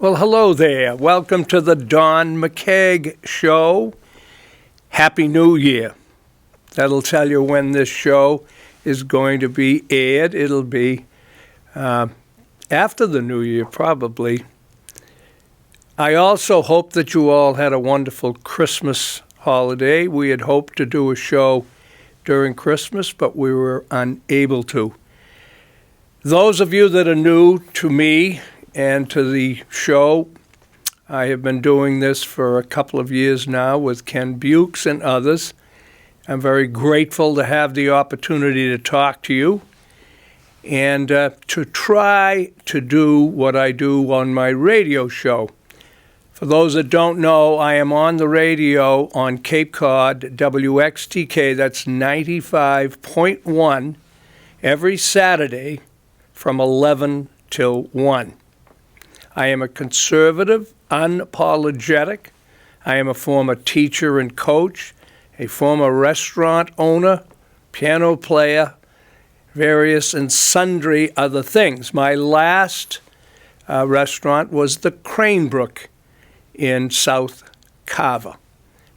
Well, hello there. Welcome to the Don McKeag Show. Happy New Year. That'll tell you when this show is going to be aired. It'll be after the New Year, probably. I also hope that you all had a wonderful Christmas holiday. We had hoped to do a show during Christmas, but we were unable to. Those of you that are new to me and to the show, I have been doing this for a couple of years now with Ken Bukes and others. I'm very grateful to have the opportunity to talk to you and to try to do what I do on my radio show. For those that don't know, I am on the radio on Cape Cod, WXTK, that's 95.1, every Saturday from 11 till 1. I am a conservative, unapologetic. I am a former teacher and coach, a former restaurant owner, piano player, various and sundry other things. My last restaurant was the Cranebrook in South Carver,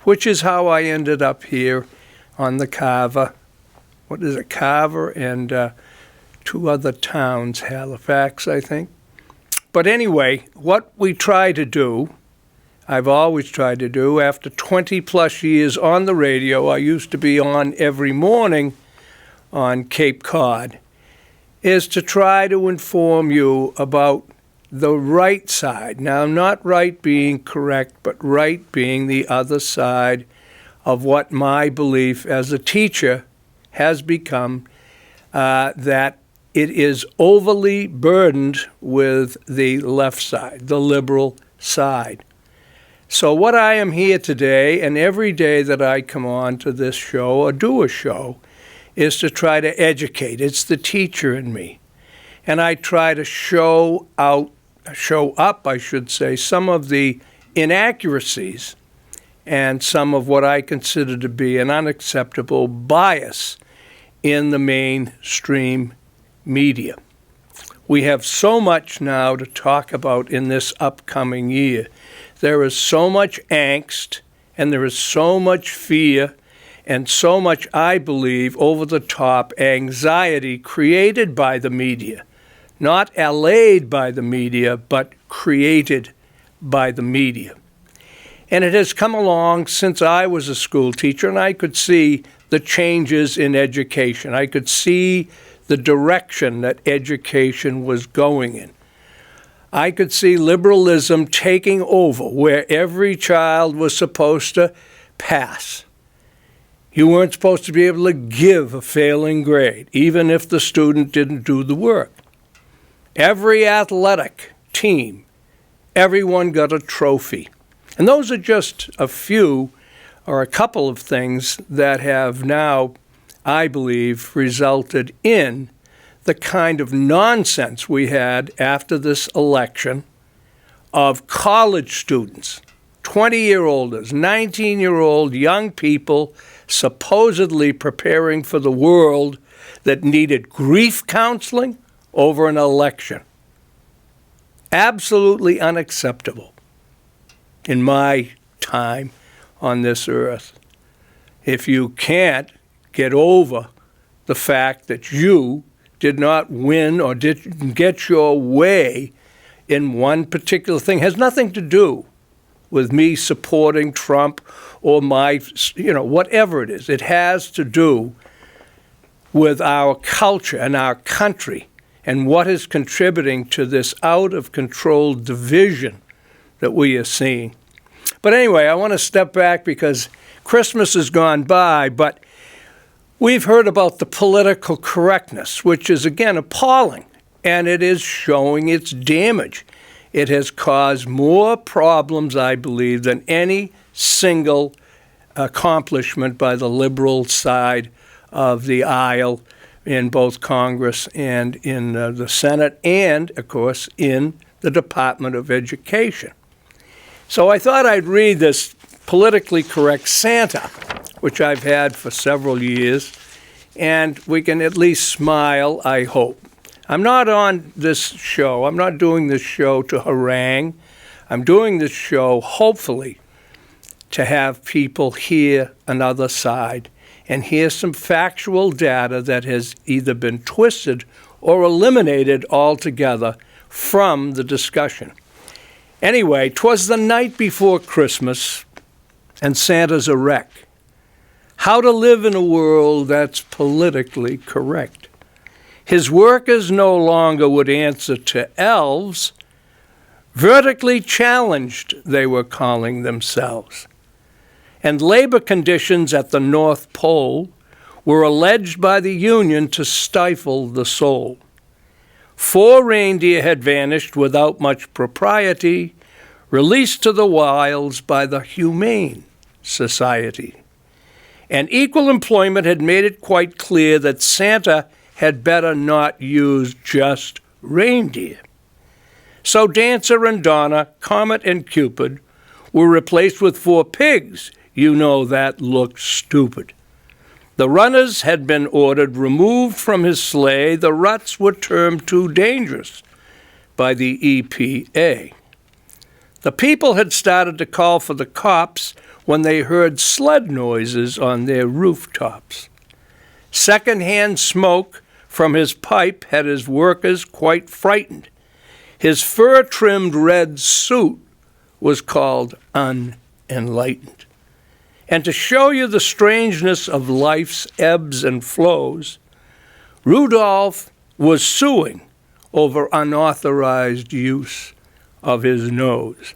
which is how I ended up here on the Carver. What is it, Carver and two other towns, Halifax, I think. But anyway, what we try to do, I've always tried to do, after 20 plus years on the radio, I used to be on every morning on Cape Cod, is to try to inform you about the right side. Now, not right being correct, but right being the other side of what my belief as a teacher has become, that it is overly burdened with the left side, the liberal side. So what I am here today, and every day that I come on to this show or do a show, is to try to educate. It's the teacher in me. And I try to show up, some of the inaccuracies and some of what I consider to be an unacceptable bias in the mainstream media. We have so much now to talk about in this upcoming year. There is so much angst, and there is so much fear, and so much, I believe, over-the-top anxiety created by the media. Not allayed by the media, but created by the media. And it has come along since I was a school teacher, and I could see the changes in education. I could see the direction that education was going in. I could see liberalism taking over, where every child was supposed to pass. You weren't supposed to be able to give a failing grade, even if the student didn't do the work. Every athletic team, everyone got a trophy. And those are just a few or a couple of things that have now, I believe, resulted in the kind of nonsense we had after this election of college students, 20-year-olds, 19-year-old young people supposedly preparing for the world that needed grief counseling over an election. Absolutely unacceptable in my time on this earth. If you can't get over the fact that you did not win or didn't get your way in one particular thing, has nothing to do with me supporting Trump or my, whatever it is. It has to do with our culture and our country and what is contributing to this out-of-control division that we are seeing. But anyway, I want to step back because Christmas has gone by, but we've heard about the political correctness, which is, again, appalling, and it is showing its damage. It has caused more problems, I believe, than any single accomplishment by the liberal side of the aisle in both Congress and in the Senate and, of course, in the Department of Education. So I thought I'd read this politically correct Santa, which I've had for several years, and we can at least smile, I hope. I'm not on this show. I'm not doing this show to harangue. I'm doing this show, hopefully, to have people hear another side and hear some factual data that has either been twisted or eliminated altogether from the discussion. Anyway, 'twas the night before Christmas, and Santa's a wreck. How to live in a world that's politically correct. His workers no longer would answer to elves. Vertically challenged, they were calling themselves. And labor conditions at the North Pole were alleged by the Union to stifle the soul. 4 reindeer had vanished without much propriety, released to the wilds by the Humane Society. And equal employment had made it quite clear that Santa had better not use just reindeer. So Dancer and Donna, Comet and Cupid were replaced with 4 pigs. You know that looked stupid. The runners had been ordered removed from his sleigh. The ruts were termed too dangerous by the EPA. The people had started to call for the cops when they heard sled noises on their rooftops. Secondhand smoke from his pipe had his workers quite frightened. His fur-trimmed red suit was called unenlightened. And to show you the strangeness of life's ebbs and flows, Rudolph was suing over unauthorized use of his nose.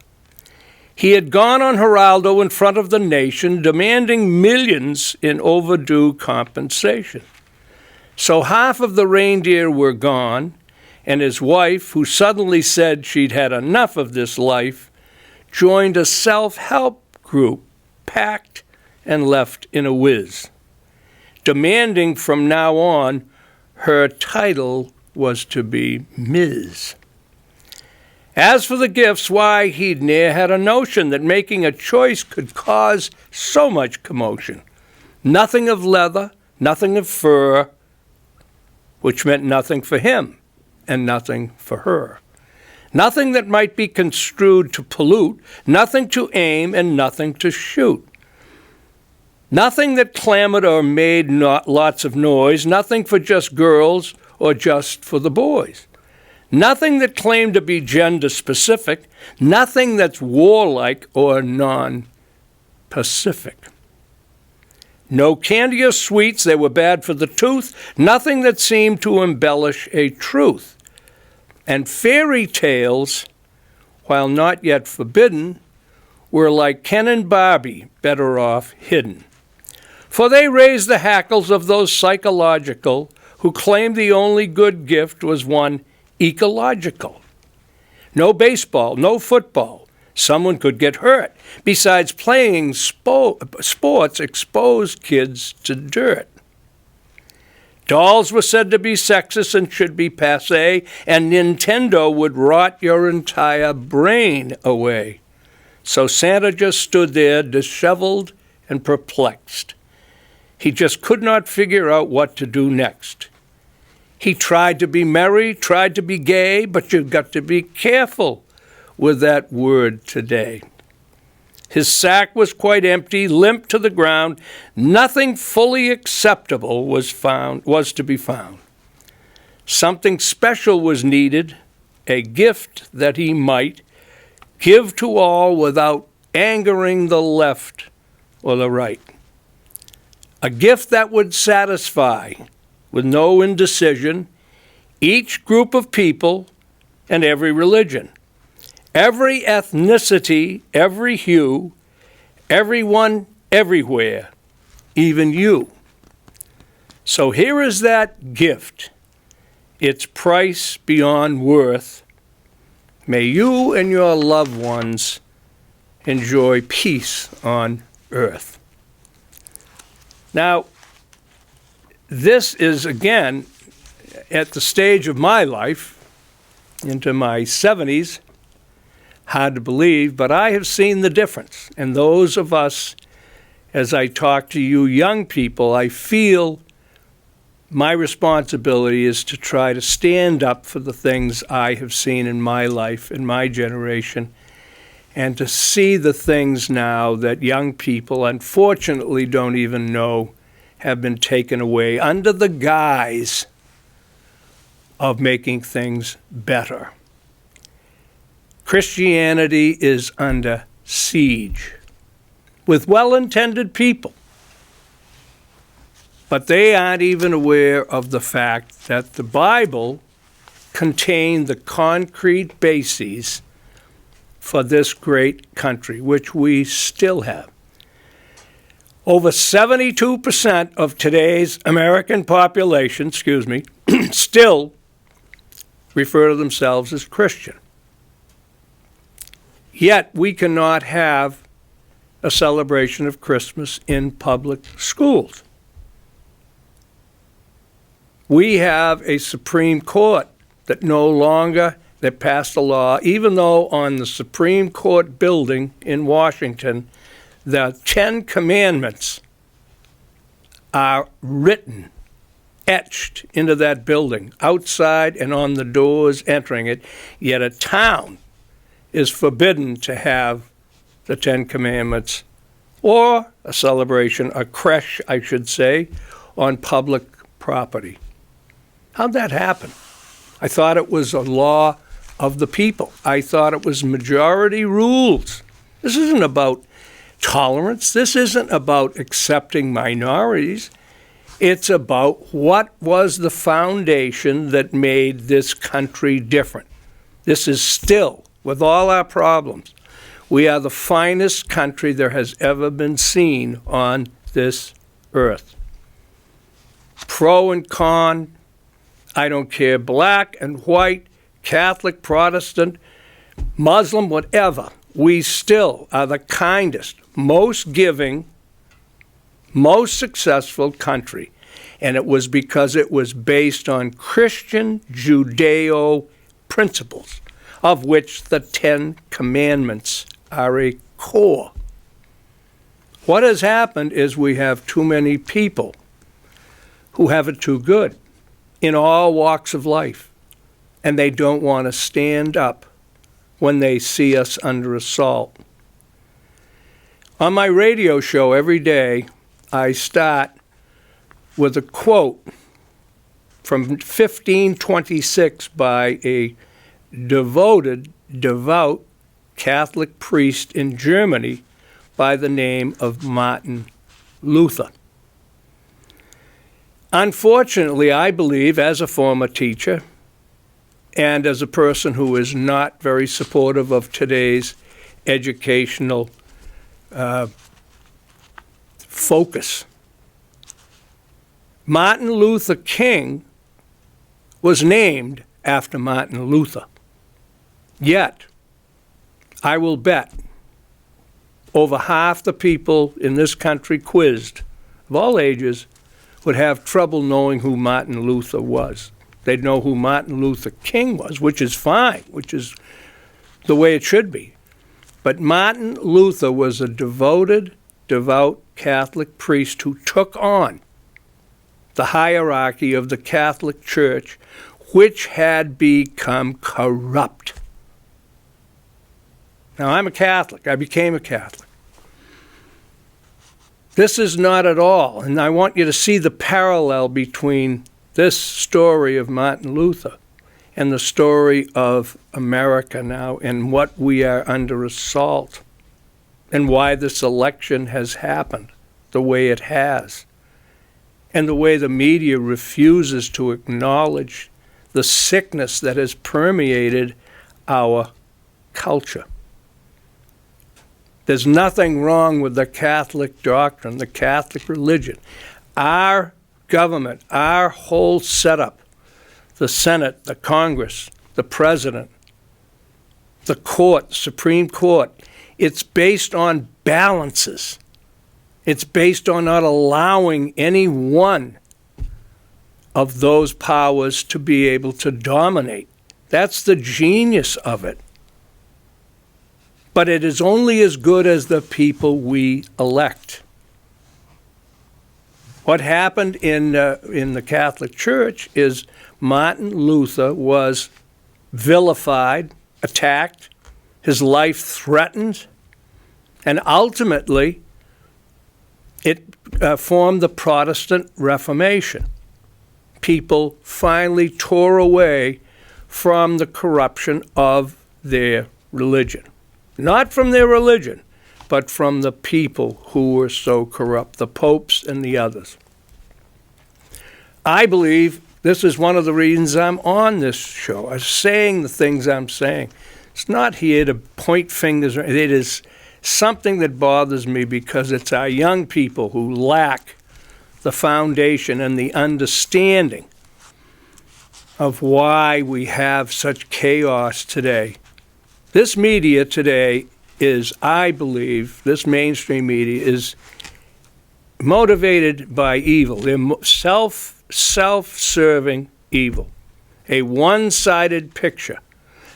He had gone on Geraldo in front of the nation, demanding millions in overdue compensation. So half of the reindeer were gone, and his wife, who suddenly said she'd had enough of this life, joined a self-help group, packed and left in a whiz, demanding from now on her title was to be Ms. As for the gifts, why, he'd ne'er had a notion that making a choice could cause so much commotion. Nothing of leather, nothing of fur, which meant nothing for him and nothing for her. Nothing that might be construed to pollute, nothing to aim and nothing to shoot. Nothing that clamored or made lots of noise, nothing for just girls or just for the boys. Nothing that claimed to be gender-specific, nothing that's warlike or non-Pacific. No candy or sweets, they were bad for the tooth, nothing that seemed to embellish a truth. And fairy tales, while not yet forbidden, were like Ken and Barbie, better off hidden. For they raised the hackles of those psychological who claimed the only good gift was one ecological. No baseball, no football. Someone could get hurt. Besides, playing sports exposed kids to dirt. Dolls were said to be sexist and should be passé, and Nintendo would rot your entire brain away. So Santa just stood there, disheveled and perplexed. He just could not figure out what to do next. He tried to be merry, tried to be gay, but you've got to be careful with that word today. His sack was quite empty, limp to the ground. Nothing fully acceptable was to be found. Something special was needed, a gift that he might give to all without angering the left or the right. A gift that would satisfy, with no indecision, each group of people and every religion, every ethnicity, every hue, everyone, everywhere, even you. So here is that gift, its price beyond worth. May you and your loved ones enjoy peace on earth. Now, this is, again, at the stage of my life, into my 70s, hard to believe, but I have seen the difference. And those of us, as I talk to you young people, I feel my responsibility is to try to stand up for the things I have seen in my life, in my generation, and to see the things now that young people unfortunately don't even know have been taken away under the guise of making things better. Christianity is under siege with well-intended people, but they aren't even aware of the fact that the Bible contained the concrete bases for this great country, which we still have. Over 72% of today's American population, still refer to themselves as Christian. Yet we cannot have a celebration of Christmas in public schools. We have a Supreme Court that passed a law, even though on the Supreme Court building in Washington, the 10 Commandments are written, etched into that building, outside and on the doors entering it, yet a town is forbidden to have the 10 Commandments or a celebration, a creche, I should say, on public property. How'd that happen? I thought it was a law of the people. I thought it was majority rules. This isn't about tolerance. This isn't about accepting minorities. It's about what was the foundation that made this country different. This is still, with all our problems, we are the finest country there has ever been seen on this earth. Pro and con, I don't care, black and white, Catholic, Protestant, Muslim, whatever. We still are the kindest, most giving, most successful country. And it was because it was based on Christian Judeo principles, of which the 10 Commandments are a core. What has happened is we have too many people who have it too good in all walks of life, and they don't want to stand up when they see us under assault. On my radio show every day, I start with a quote from 1526 by a devout Catholic priest in Germany by the name of Martin Luther. Unfortunately, I believe, as a former teacher and as a person who is not very supportive of today's educational focus, Martin Luther King was named after Martin Luther. Yet, I will bet over half the people in this country quizzed, of all ages, would have trouble knowing who Martin Luther was. They'd know who Martin Luther King was, which is fine, which is the way it should be. But Martin Luther was a devout Catholic priest who took on the hierarchy of the Catholic Church, which had become corrupt. Now, I'm a Catholic. I became a Catholic. This is not at all, and I want you to see the parallel between this story of Martin Luther and the story of America now and what we are under assault and why this election has happened the way it has and the way the media refuses to acknowledge the sickness that has permeated our culture. There's nothing wrong with the Catholic doctrine, the Catholic religion. Our government, our whole setup, the Senate, the Congress, the President, the court, Supreme Court, it's based on balances. It's based on not allowing any one of those powers to be able to dominate. That's the genius of it. But it is only as good as the people we elect. What happened in the Catholic Church is Martin Luther was vilified, attacked, his life threatened, and ultimately it formed the Protestant Reformation. People finally tore away from the corruption of their religion. Not from their religion, but from the people who were so corrupt, the popes and the others. I believe this is one of the reasons I'm on this show. I'm saying the things I'm saying. It's not here to point fingers. It is something that bothers me because it's our young people who lack the foundation and the understanding of why we have such chaos today. This media today is, I believe, this mainstream media is motivated by evil. They're self-serving evil. A one-sided picture,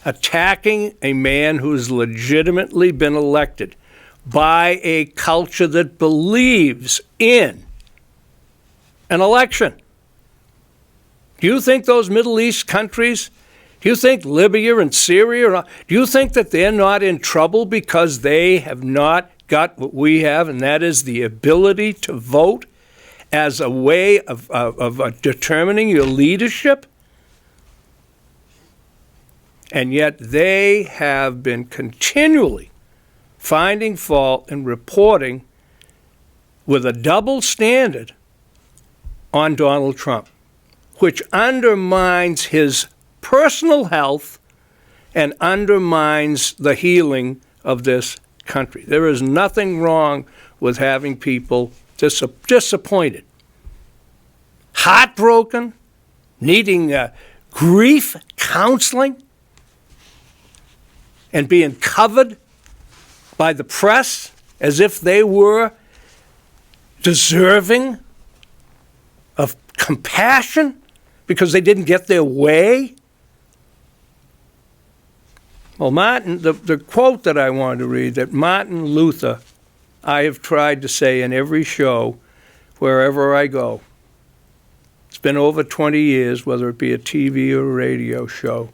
attacking a man who's legitimately been elected by a culture that believes in an election. Do you think those Middle East countries, do you think Libya and Syria, do you think that they're not in trouble because they have not got what we have, and that is the ability to vote as a way of determining your leadership? And yet they have been continually finding fault and reporting with a double standard on Donald Trump, which undermines his personal health and undermines the healing of this country. There is nothing wrong with having people disappointed, heartbroken, needing grief counseling, and being covered by the press as if they were deserving of compassion because they didn't get their way. Well, Martin, the quote that I wanted to read, that Martin Luther, I have tried to say in every show, wherever I go. It's been over 20 years, whether it be a TV or a radio show.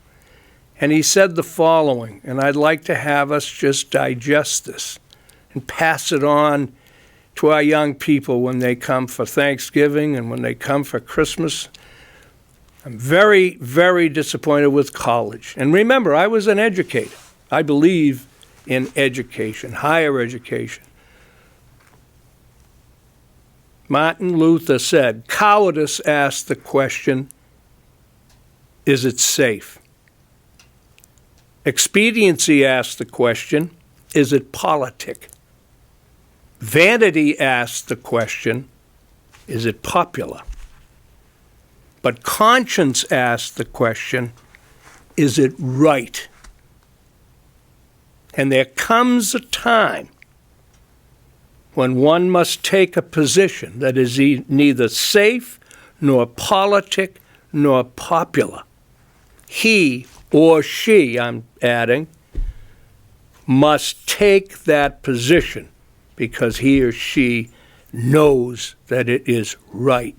And he said the following, and I'd like to have us just digest this and pass it on to our young people when they come for Thanksgiving and when they come for Christmas. I'm very, very disappointed with college. And remember, I was an educator. I believe in education, higher education. Martin Luther said, cowardice asks the question, is it safe? Expediency asks the question, is it politic? Vanity asks the question, is it popular? But conscience asks the question, is it right? And there comes a time when one must take a position that is neither safe, nor politic, nor popular. He or she, I'm adding, must take that position because he or she knows that it is right.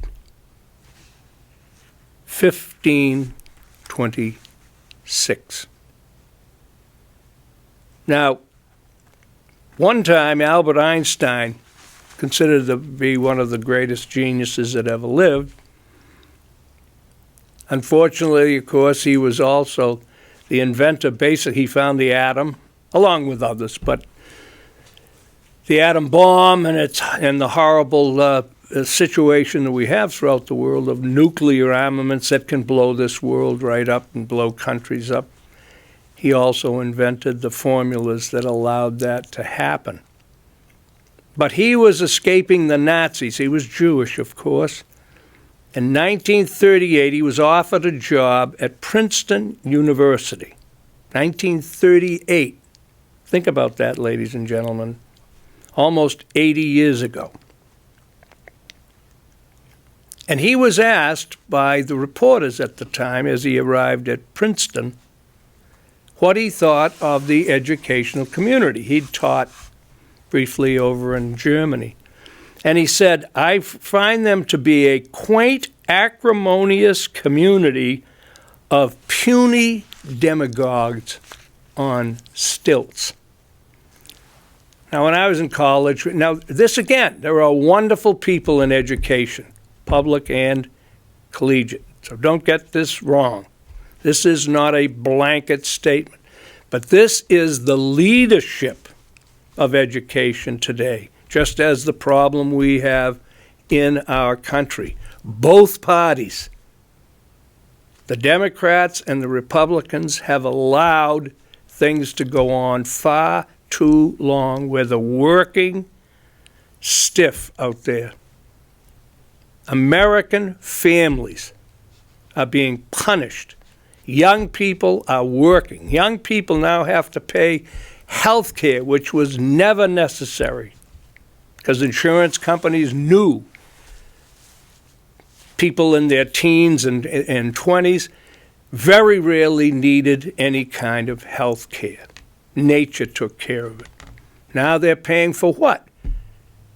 1526. Now, one time Albert Einstein, considered to be one of the greatest geniuses that ever lived, unfortunately, of course, he was also the inventor. Basically, he found the atom, along with others, but the atom bomb and the horrible situation that we have throughout the world of nuclear armaments that can blow this world right up and blow countries up. He also invented the formulas that allowed that to happen. But he was escaping the Nazis. He was Jewish, of course. In 1938, he was offered a job at Princeton University. 1938. Think about that, ladies and gentlemen. Almost 80 years ago. And he was asked by the reporters at the time, as he arrived at Princeton, what he thought of the educational community. He'd taught briefly over in Germany. And he said, I find them to be a quaint, acrimonious community of puny demagogues on stilts. Now, when I was in college, now this again, there are wonderful people in education, public and collegiate. So don't get this wrong. This is not a blanket statement, but this is the leadership of education today, just as the problem we have in our country. Both parties, the Democrats and the Republicans, have allowed things to go on far too long where the working stiff out there. American families are being punished. Young people are working. Young people now have to pay health care, which was never necessary because insurance companies knew people in their teens and 20s very rarely needed any kind of health care. Nature took care of it. Now they're paying for what?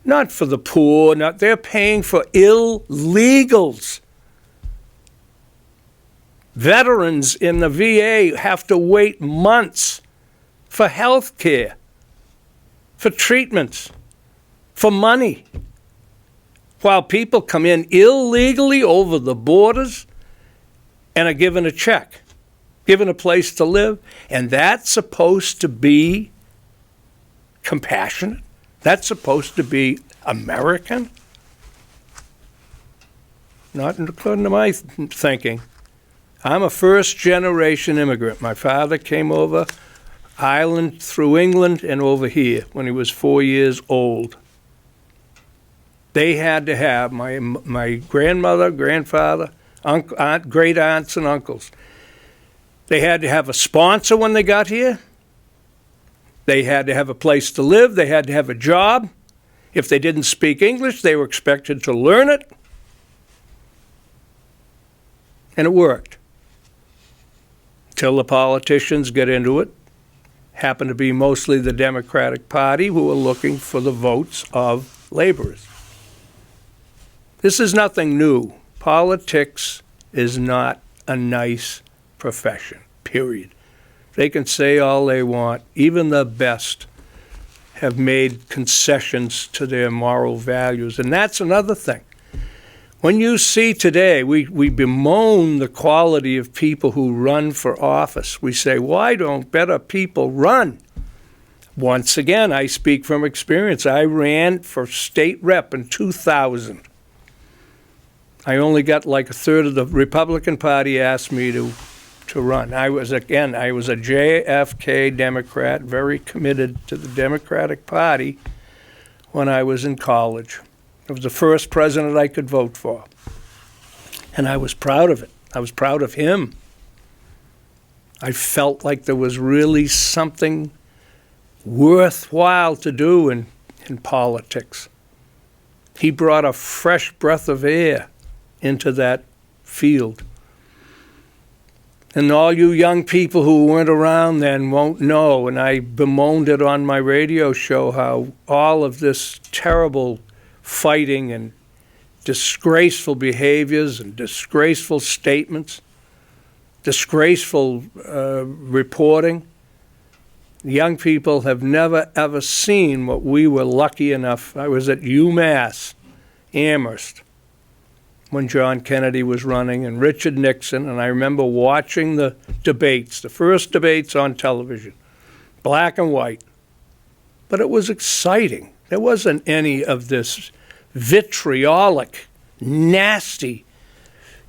Not for the poor. They're paying for illegals. Veterans in the VA have to wait months for health care, for treatments, for money, while people come in illegally over the borders and are given a check, given a place to live, and that's supposed to be compassionate? That's supposed to be American? Not according to my thinking. I'm a first-generation immigrant. My father came over Ireland through England and over here when he was 4 years old. They had to have, my grandmother, grandfather, aunt, great aunts and uncles, they had to have a sponsor when they got here. They had to have a place to live. They had to have a job. If they didn't speak English, they were expected to learn it. And it worked. Till the politicians get into it. Happened to be mostly the Democratic Party who were looking for the votes of laborers. This is nothing new. Politics is not a nice profession, period. They can say all they want. Even the best have made concessions to their moral values. And that's another thing. When you see today, we bemoan the quality of people who run for office. We say, why don't better people run? Once again, I speak from experience. I ran for state rep in 2000. I only got like a third of the Republican Party asked me to run. I was a JFK Democrat, very committed to the Democratic Party when I was in college. I was the first president I could vote for. And I was proud of it. I was proud of him. I felt like there was really something worthwhile to do in politics. He brought a fresh breath of air into that field. And all you young people who weren't around then won't know, and I bemoaned it on my radio show, how all of this terrible fighting and disgraceful behaviors and disgraceful statements, disgraceful reporting. Young people have never, ever seen what we were lucky enough. I was at UMass, Amherst, when John Kennedy was running, and Richard Nixon, and I remember watching the debates, the first debates on television, black and white. But it was exciting. There wasn't any of this vitriolic, nasty,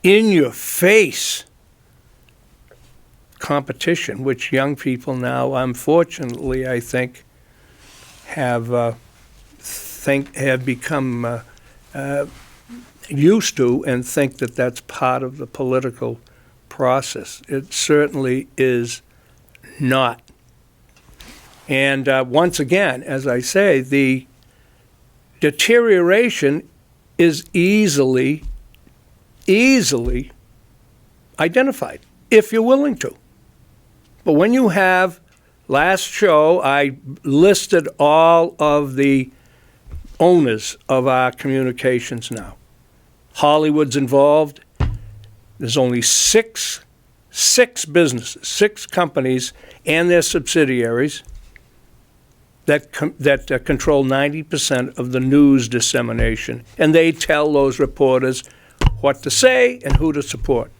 in-your-face competition, which young people now, unfortunately, I think, have become used to and think that that's part of the political process. It certainly is not. And once again, as I say, the deterioration is easily identified, if you're willing to. But when you have, last show, I listed all of the owners of our communications now. Hollywood's involved. There's only six 6 businesses, 6 companies and their subsidiaries that control 90% of the news dissemination. And they tell those reporters what to say and who to support.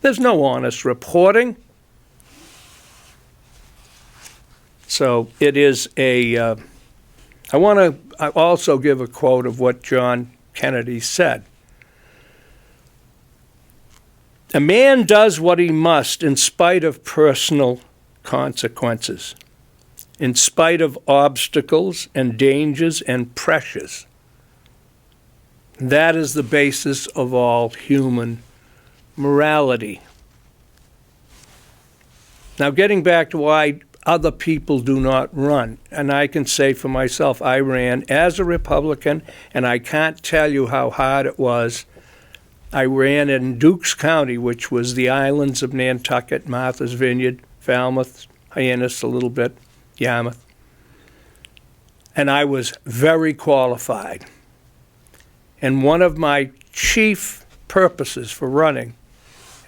There's no honest reporting. So it is I want to also give a quote of what John Kennedy said. A man does what he must in spite of personal consequences, in spite of obstacles and dangers and pressures. That is the basis of all human morality. Now, getting back to why other people do not run, and I can say for myself, I ran as a Republican, and I can't tell you how hard it was. I ran in Dukes County, which was the islands of Nantucket, Martha's Vineyard, Falmouth, Hyannis a little bit, Yarmouth. And I was very qualified. And one of my chief purposes for running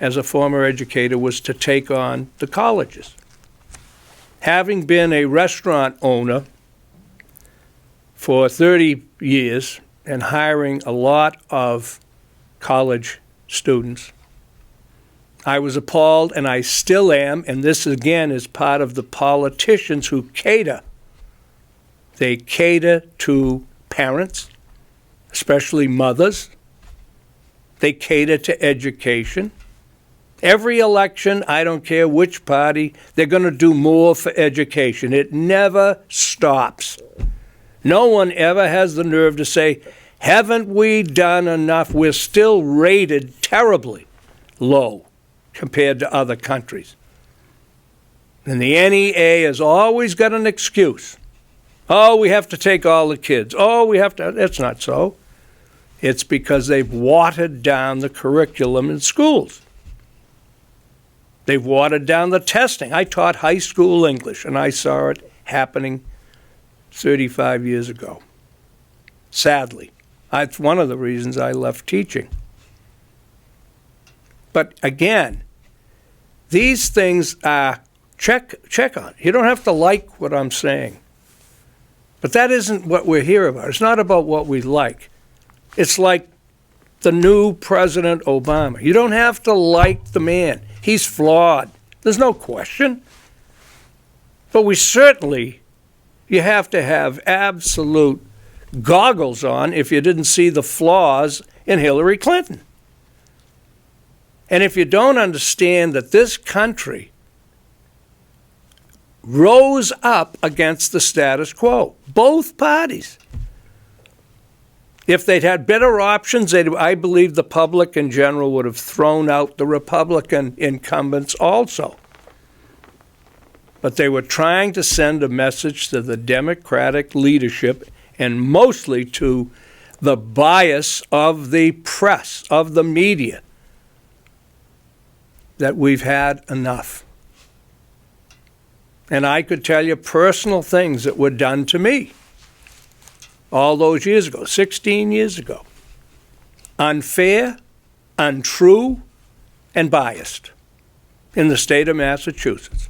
as a former educator was to take on the colleges. Having been a restaurant owner for 30 years and hiring a lot of college students, I was appalled, and I still am, and this again is part of the politicians who cater. They cater to parents, especially mothers. They cater to education. Every election, I don't care which party, they're going to do more for education. It never stops. No one ever has the nerve to say, haven't we done enough? We're still rated terribly low compared to other countries. And the NEA has always got an excuse. Oh, we have to take all the kids. Oh, we have to. That's not so. It's because they've watered down the curriculum in schools. They've watered down the testing. I taught high school English, and I saw it happening 35 years ago. Sadly. That's one of the reasons I left teaching. But again, these things are check on. You don't have to like what I'm saying. But that isn't what we're here about. It's not about what we like. It's like the new President Obama. You don't have to like the man. He's flawed. There's no question. But you have to have absolute goggles on if you didn't see the flaws in Hillary Clinton. And if you don't understand that this country rose up against the status quo, both parties. If they'd had better options, I believe the public in general would have thrown out the Republican incumbents also. But they were trying to send a message to the Democratic leadership and mostly to the bias of the press, of the media, that we've had enough. And I could tell you personal things that were done to me all those years ago, 16 years ago. Unfair, untrue, and biased in the state of Massachusetts.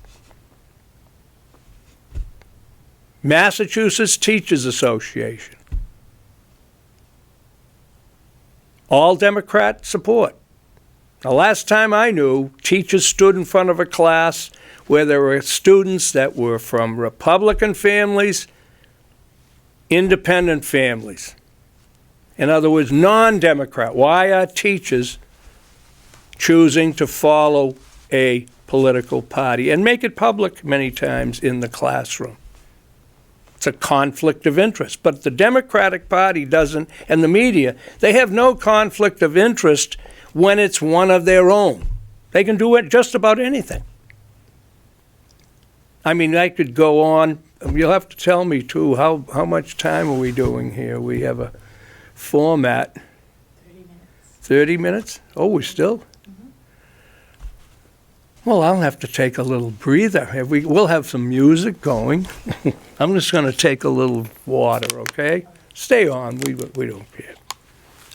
Massachusetts Teachers Association. All Democrat support. The last time I knew, teachers stood in front of a class where there were students that were from Republican families, independent families. In other words, non-Democrat. Why are teachers choosing to follow a political party and make it public many times in the classroom? It's a conflict of interest. But the Democratic Party doesn't, and the media, they have no conflict of interest when it's one of their own. They can do it just about anything. I mean, I could go on. You'll have to tell me, too, how much time are we doing here? We have a format. 30 minutes. 30 minutes? Oh, we still? Mm-hmm. Well, I'll have to take a little breather. We'll have some music going. I'm just going to take a little water, okay? Stay on. We don't care.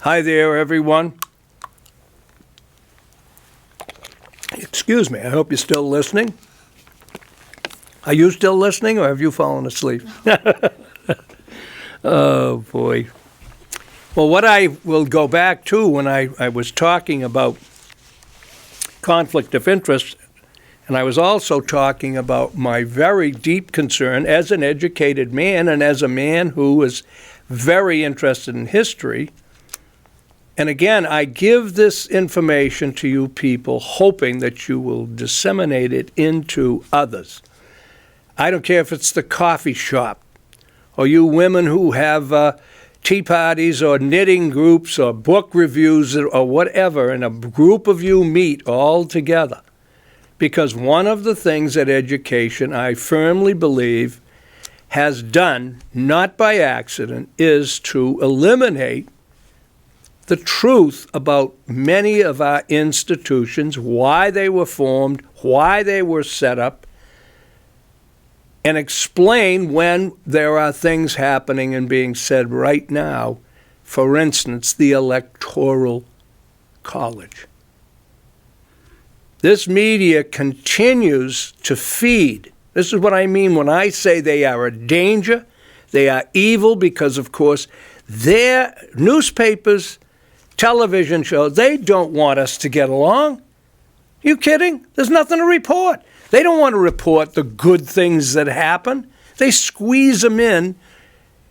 Hi there, everyone. Excuse me, I hope you're still listening. Are you still listening, or have you fallen asleep? Oh, boy. Well, what I will go back to when I was talking about conflict of interest, and I was also talking about my very deep concern as an educated man and as a man who is very interested in history. And again, I give this information to you people hoping that you will disseminate it into others. I don't care if it's the coffee shop, or you women who have tea parties or knitting groups or book reviews or whatever, and a group of you meet all together. Because one of the things that education, I firmly believe, has done, not by accident, is to eliminate the truth about many of our institutions, why they were formed, why they were set up, and explain when there are things happening and being said right now. For instance, the Electoral College. This media continues to feed. This is what I mean when I say they are a danger. They are evil because, of course, their newspapers, television shows, they don't want us to get along. You kidding? There's nothing to report. They don't want to report the good things that happen. They squeeze them in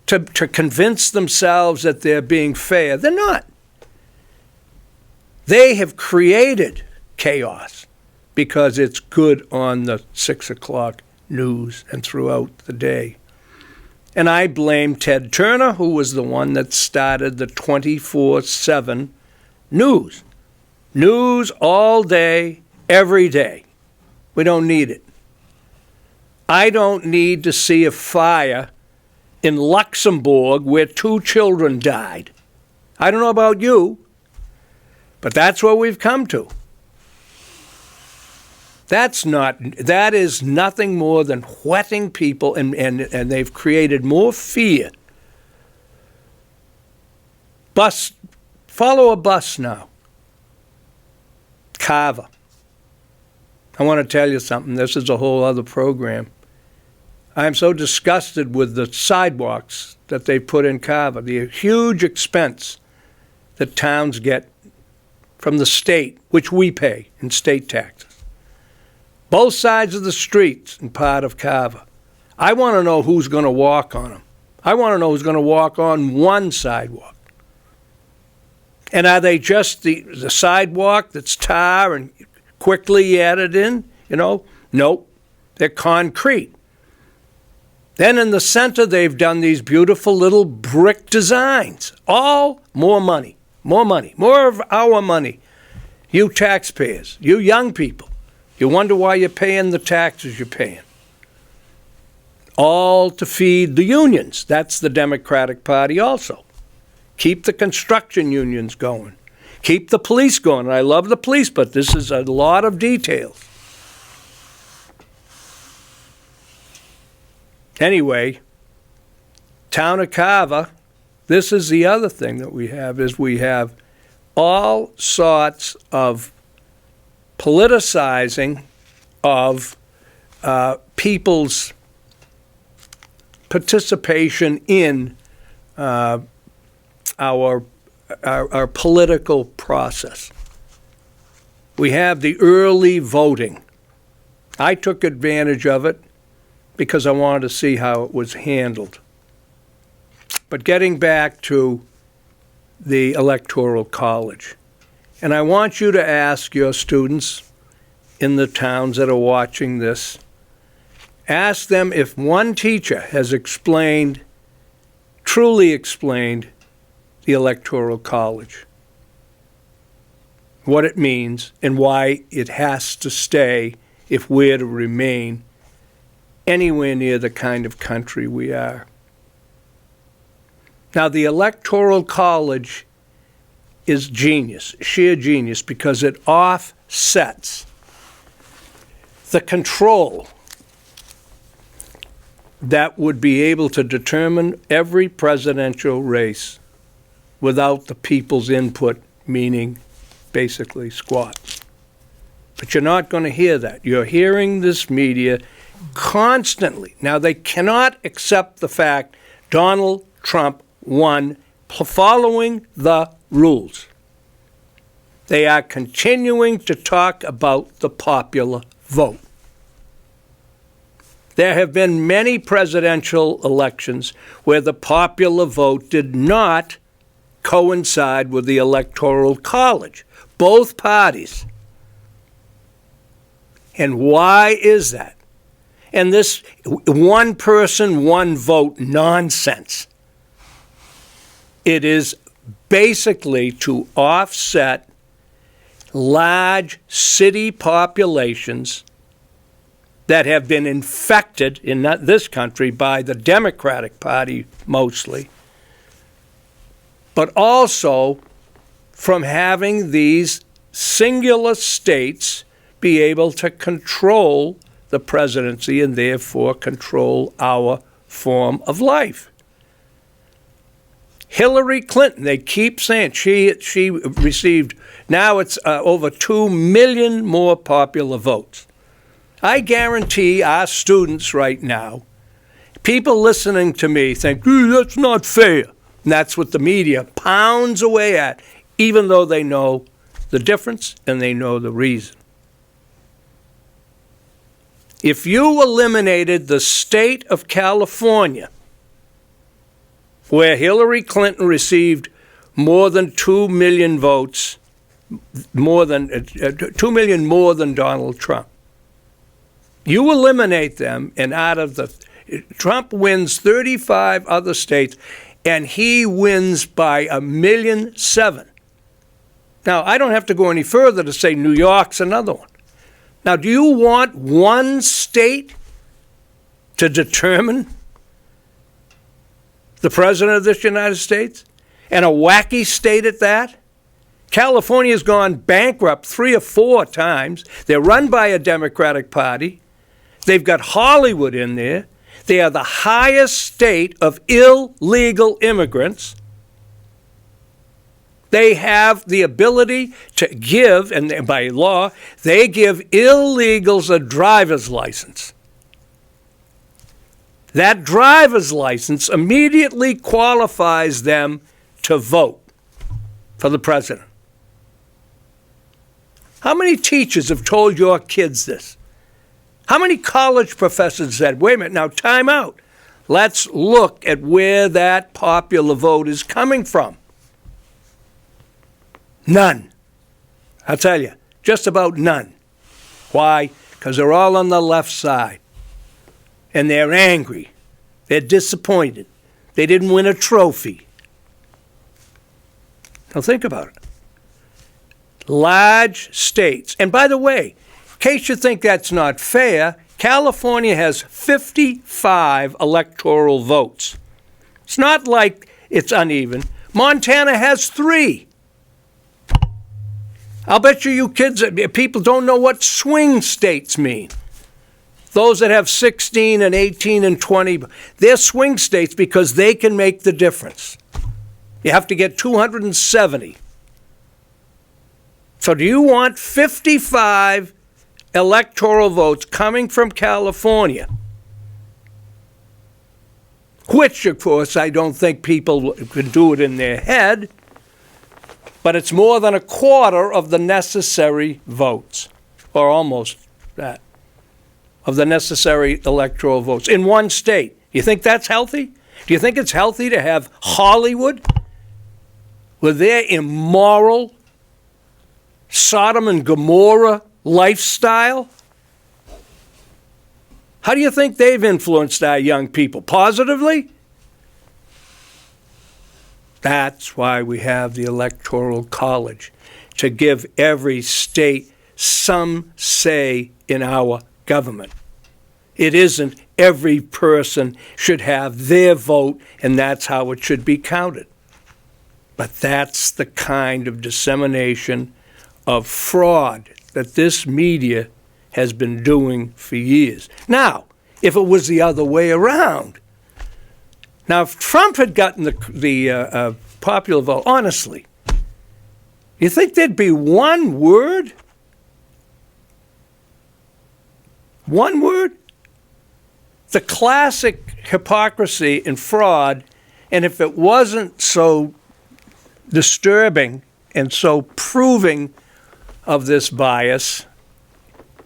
to convince themselves that they're being fair. They're not. They have created chaos because it's good on the 6 o'clock news and throughout the day. And I blame Ted Turner, who was the one that started the 24/7 news. News all day, every day. We don't need it. I don't need to see a fire in Luxembourg where 2 children died. I don't know about you, but that's where we've come to. That is nothing more than whetting people, and they've created more fear. Follow a bus now. Carver. I want to tell you something. This is a whole other program. I am so disgusted with the sidewalks that they put in Carver, the huge expense that towns get from the state, which we pay in state taxes. Both sides of the streets in part of Carver. I want to know who's going to walk on them. I want to know who's going to walk on one sidewalk. And are they just the sidewalk that's tar and quickly added in? Nope. They're concrete. Then in the center, they've done these beautiful little brick designs. All more money, more of our money. You taxpayers, you young people, you wonder why you're paying the taxes you're paying. All to feed the unions. That's the Democratic Party also. Keep the construction unions going. Keep the police going. And I love the police, but this is a lot of details. Anyway, town of Carver, this is the other thing that we have, is we have all sorts of politicizing of people's participation in our political process. We have the early voting. I took advantage of it because I wanted to see how it was handled. But getting back to the Electoral College, and I want you to ask your students in the towns that are watching this, ask them if one teacher has truly explained the Electoral College, what it means and why it has to stay if we're to remain anywhere near the kind of country we are. Now, the Electoral College is genius, sheer genius, because it offsets the control that would be able to determine every presidential race without the people's input, meaning basically squat. But you're not going to hear that. You're hearing this media constantly. Now, they cannot accept the fact Donald Trump won following the rules. They are continuing to talk about the popular vote. There have been many presidential elections where the popular vote did not coincide with the Electoral College, both parties. And why is that? And this one person, one vote nonsense, it is basically to offset large city populations that have been infected in this country by the Democratic Party mostly, but also from having these singular states be able to control the presidency and therefore control our form of life. Hillary Clinton, they keep saying she received, now it's over 2 million more popular votes. I guarantee our students right now, people listening to me think, that's not fair. And that's what the media pounds away at, even though they know the difference and they know the reason. If you eliminated the state of California, where Hillary Clinton received more than 2 million votes, more than 2 million more than Donald Trump, you eliminate them, and out of the Trump wins 35 other states, and he wins by 1.7 million. Now, I don't have to go any further to say New York's another one. Now, do you want one state to determine the president of this United States? And a wacky state at that? California's gone bankrupt 3 or 4 times. They're run by a Democratic Party. They've got Hollywood in there. They are the highest state of illegal immigrants. They have the ability to give, and by law, they give illegals a driver's license. That driver's license immediately qualifies them to vote for the president. How many teachers have told your kids this? How many college professors said, wait a minute, now time out. Let's look at where that popular vote is coming from. None. I'll tell you, just about none. Why? Because they're all on the left side. And they're angry. They're disappointed. They didn't win a trophy. Now think about it. Large states. And by the way, in case you think that's not fair, California has 55 electoral votes. It's not like it's uneven. Montana has 3. I'll bet you kids, people don't know what swing states mean. Those that have 16 and 18 and 20, they're swing states because they can make the difference. You have to get 270. So do you want 55 electoral votes coming from California? Which, of course, I don't think people can do it in their head. But it's more than a quarter of the necessary votes, or almost that, of the necessary electoral votes in one state. Do you think that's healthy? Do you think it's healthy to have Hollywood with their immoral Sodom and Gomorrah lifestyle? How do you think they've influenced our young people? Positively? That's why we have the Electoral College, to give every state some say in our government. It isn't every person should have their vote, and that's how it should be counted. But that's the kind of dissemination of fraud that this media has been doing for years. Now, if it was the other way around, now, if Trump had gotten the popular vote, honestly, you think there'd be one word One word? The classic hypocrisy and fraud, and if it wasn't so disturbing and so proving of this bias,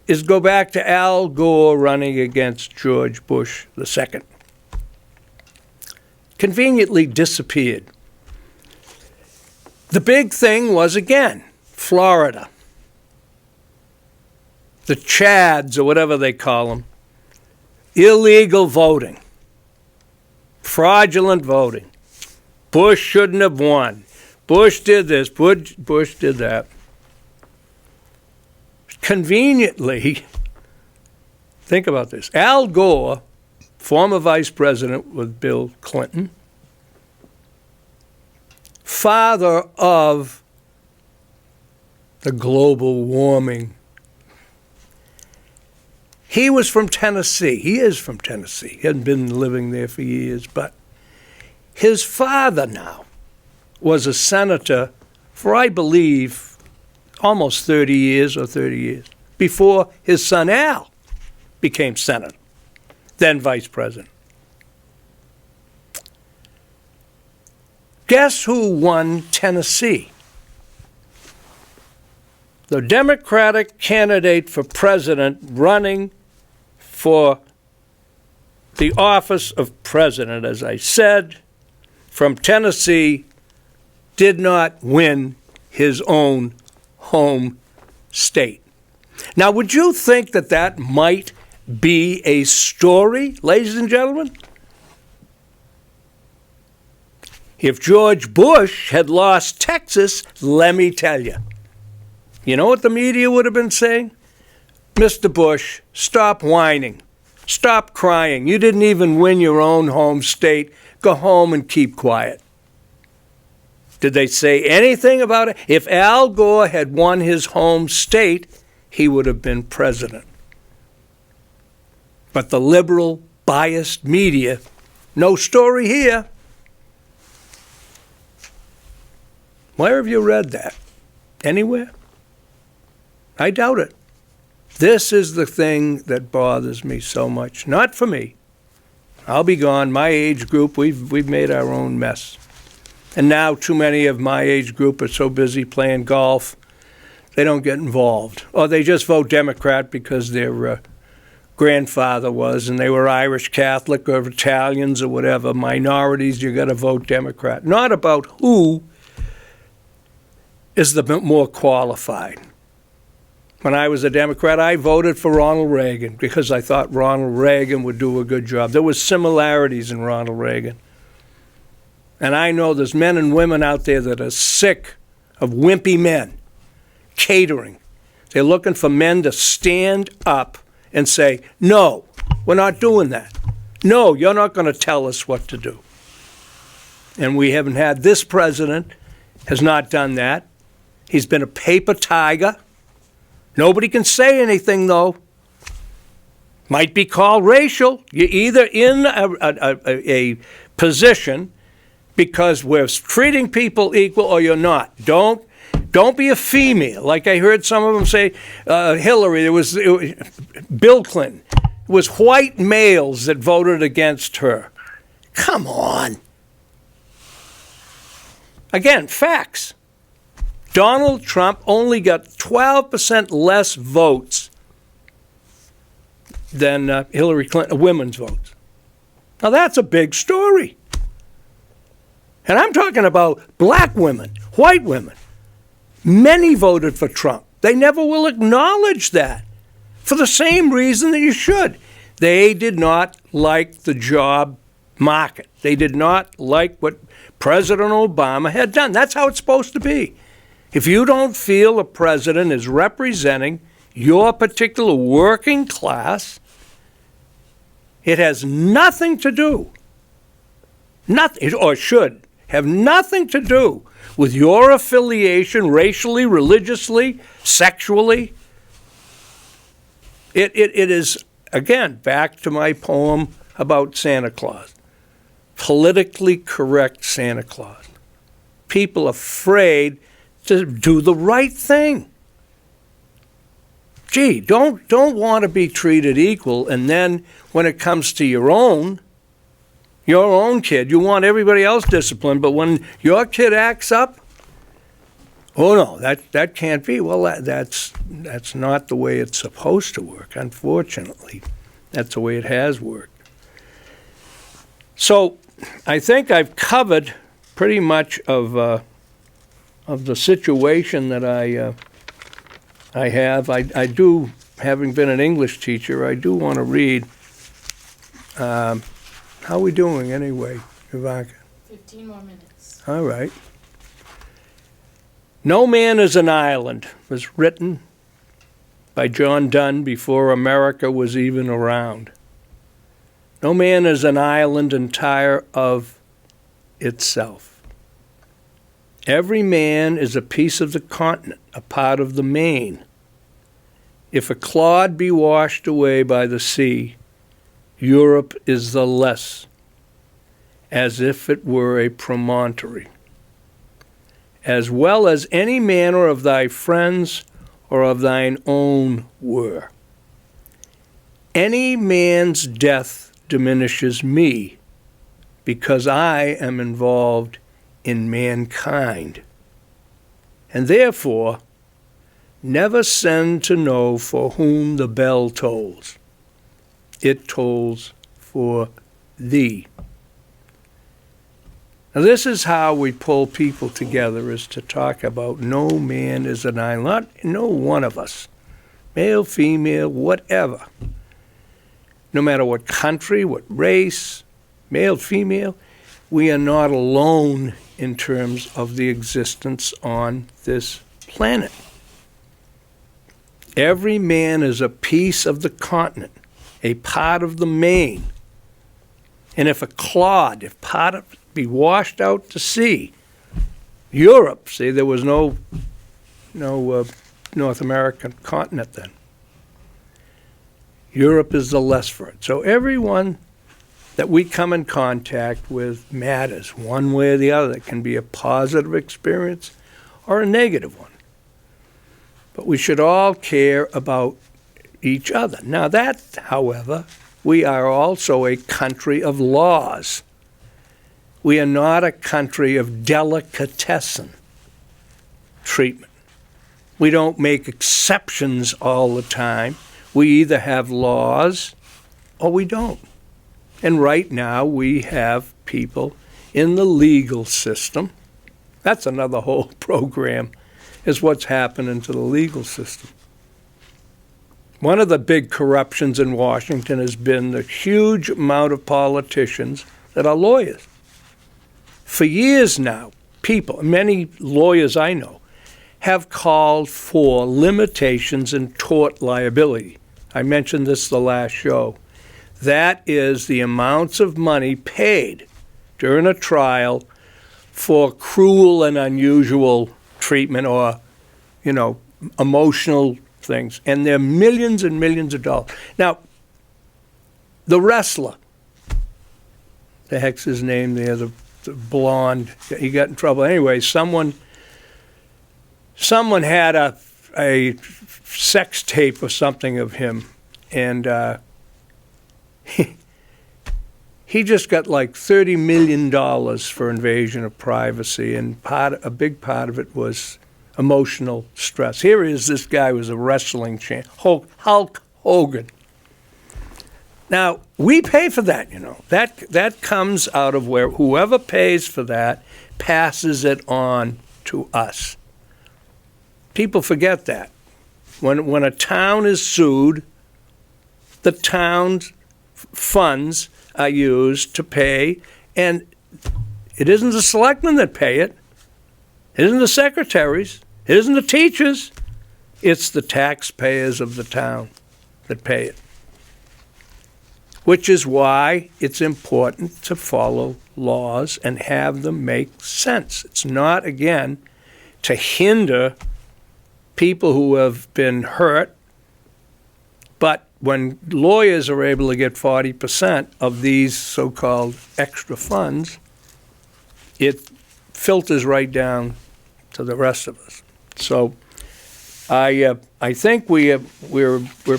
is go back to Al Gore running against George Bush II. Conveniently disappeared. The big thing was, again, Florida. The Chads, or whatever they call them. Illegal voting. Fraudulent voting. Bush shouldn't have won. Bush did this. Bush did that. Conveniently, think about this. Al Gore, former vice president with Bill Clinton, father of the global warming. He was from Tennessee. He is from Tennessee. He hadn't been living there for years, but his father now was a senator for, I believe, almost 30 years or 30 years before his son Al became senator, then vice president. Guess who won Tennessee? The Democratic candidate for president running for the office of president, as I said, from Tennessee, did not win his own home state. Now, would you think that that might be a story, ladies and gentlemen? If George Bush had lost Texas, let me tell you. You know what the media would have been saying? Mr. Bush, stop whining. Stop crying. You didn't even win your own home state. Go home and keep quiet. Did they say anything about it? If Al Gore had won his home state, he would have been president. But the liberal, biased media, no story here. Where have you read that? Anywhere? I doubt it. This is the thing that bothers me so much. Not for me. I'll be gone. My age group, we've made our own mess. And now too many of my age group are so busy playing golf, they don't get involved. Or they just vote Democrat because their grandfather was, and they were Irish Catholic or Italians or whatever. Minorities, you got to vote Democrat. Not about who is the more qualified. When I was a Democrat, I voted for Ronald Reagan because I thought Ronald Reagan would do a good job. There was similarities in Ronald Reagan. And I know there's men and women out there that are sick of wimpy men catering. They're looking for men to stand up and say, no, we're not doing that. No, you're not going to tell us what to do. And we haven't had, this president has not done that. He's been a paper tiger. Nobody can say anything, though. Might be called racial. You're either in a position because we're treating people equal or you're not. Don't be a female. Like I heard some of them say, Hillary, it was Bill Clinton. It was white males that voted against her. Come on. Again, facts. Donald Trump only got 12% less votes than Hillary Clinton, women's votes. Now that's a big story. And I'm talking about black women, white women. Many voted for Trump. They never will acknowledge that for the same reason that you should. They did not like the job market. They did not like what President Obama had done. That's how it's supposed to be. If you don't feel a president is representing your particular working class, it has nothing to do, or should have nothing to do with your affiliation racially, religiously, sexually. It is, again, back to my poem about Santa Claus. Politically correct Santa Claus. People afraid to do the right thing. gee, don't want to be treated equal, and then when it comes to your own kid, you want everybody else disciplined, but when your kid acts up, oh no, that can't be. Well, that's not the way it's supposed to work, unfortunately. That's the way it has worked. So I think I've covered pretty much of the situation that I have. I do, having been an English teacher, I do want to read. How are we doing anyway, Ivanka? 15 more minutes. All right. No Man is an Island was written by John Donne before America was even around. No man is an island entire of itself. Every man is a piece of the continent, a part of the main. If a clod be washed away by the sea, Europe is the less, as if it were a promontory. As well as any manner of thy friends or of thine own were. Any man's death diminishes me, because I am involved in mankind. And therefore, never send to know for whom the bell tolls. It tolls for thee. Now, this is how we pull people together, is to talk about no man is an island. No one of us, male, female, whatever. No matter what country, what race, male, female, we are not alone in terms of the existence on this planet. Every man is a piece of the continent, a part of the main. And if part of it be washed out to sea, Europe, see, there was no North American continent then. Europe is the less for it. So everyone that we come in contact with matters one way or the other. It can be a positive experience or a negative one. But we should all care about each other. Now that, however, we are also a country of laws. We are not a country of delicatessen treatment. We don't make exceptions all the time. We either have laws or we don't. And right now we have people in the legal system. That's another whole program, is what's happening to the legal system. One of the big corruptions in Washington has been the huge amount of politicians that are lawyers. For years now, many lawyers I know, have called for limitations in tort liability. I mentioned this the last show. That is the amounts of money paid during a trial for cruel and unusual treatment or, emotional things. And they're millions and millions of dollars. Now, the wrestler, the heck's his name there, the blonde, he got in trouble. Anyway, someone had a sex tape or something of him, and he just got like $30 million for invasion of privacy, and a big part of it was emotional stress. Here is this guy who was a wrestling champ, Hulk Hogan. Now, we pay for that, That comes out of where whoever pays for that passes it on to us. People forget that. When a town is sued, the town's funds are used to pay, and it isn't the selectmen that pay it. It isn't the secretaries. It isn't the teachers. It's the taxpayers of the town that pay it. Which is why it's important to follow laws and have them make sense. It's not, again, to hinder people who have been hurt, but when lawyers are able to get 40% of these so-called extra funds, it filters right down to the rest of us. So I think we're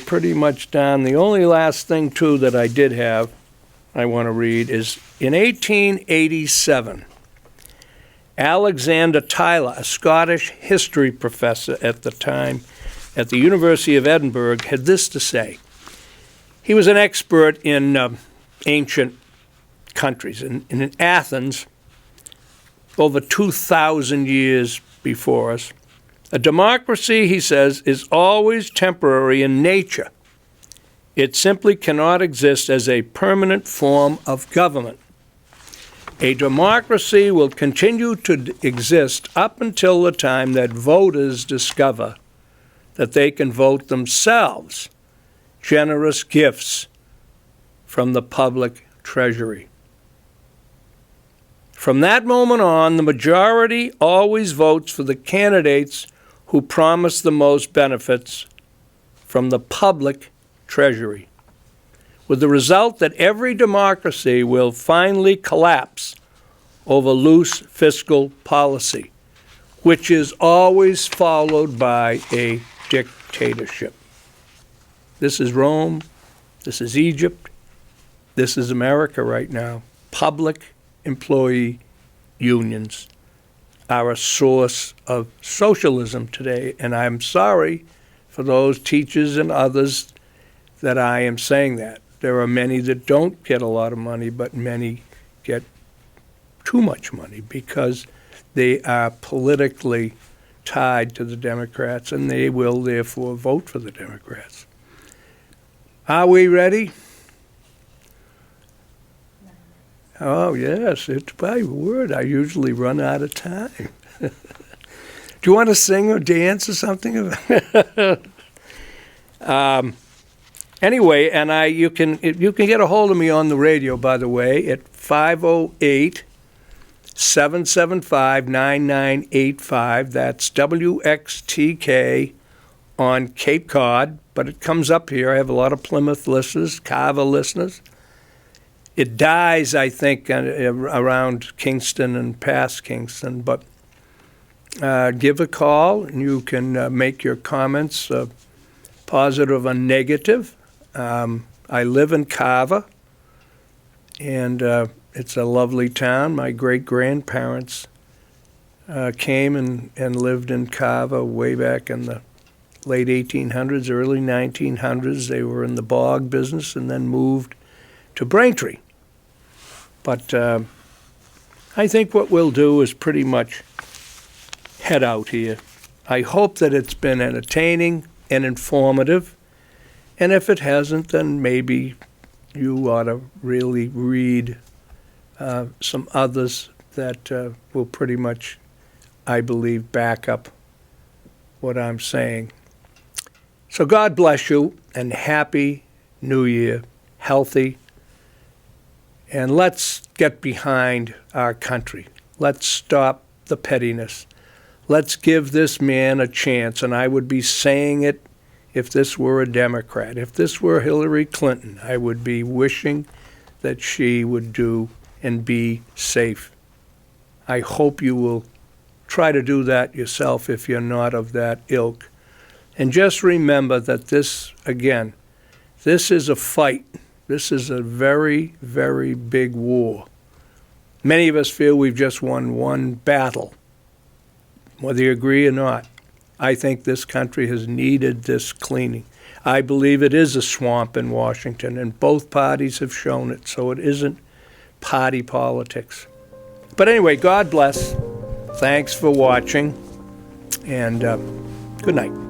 pretty much done. The only last thing, too, that I did have I want to read is in 1887, Alexander Tyler, a Scottish history professor at the time at the University of Edinburgh, had this to say. He was an expert in ancient countries. In Athens, over 2,000 years before us, a democracy, he says, is always temporary in nature. It simply cannot exist as a permanent form of government. A democracy will continue to exist up until the time that voters discover that they can vote themselves generous gifts from the public treasury. From that moment on, the majority always votes for the candidates who promise the most benefits from the public treasury, with the result that every democracy will finally collapse over loose fiscal policy, which is always followed by a dictatorship. This is Rome, this is Egypt, this is America right now. Public employee unions are a source of socialism today, and I'm sorry for those teachers and others that I am saying that. There are many that don't get a lot of money, but many get too much money because they are politically tied to the Democrats, and they will therefore vote for the Democrats. Are we ready? Oh, yes, it's by word. I usually run out of time. Do you want to sing or dance or something? Anyway, and you can get a hold of me on the radio, by the way, at 508-775-9985. That's WXTK on Cape Cod, but it comes up here. I have a lot of Plymouth listeners, Carver listeners. It dies, I think, around Kingston and past Kingston, but give a call, and you can make your comments positive or negative. I live in Carver, and it's a lovely town. My great-grandparents came and lived in Carver way back in the late 1800s, early 1900s. They were in the bog business and then moved to Braintree. But I think what we'll do is pretty much head out here. I hope that it's been entertaining and informative. And if it hasn't, then maybe you ought to really read some others that will pretty much, I believe, back up what I'm saying. So God bless you, and Happy New Year, healthy. And let's get behind our country. Let's stop the pettiness. Let's give this man a chance. And I would be saying it if this were a Democrat. If this were Hillary Clinton, I would be wishing that she would do and be safe. I hope you will try to do that yourself if you're not of that ilk. And just remember that this, again, this is a fight. This is a very, very big war. Many of us feel we've just won one battle. Whether you agree or not, I think this country has needed this cleaning. I believe it is a swamp in Washington, and both parties have shown it, so it isn't party politics. But anyway, God bless. Thanks for watching, and good night.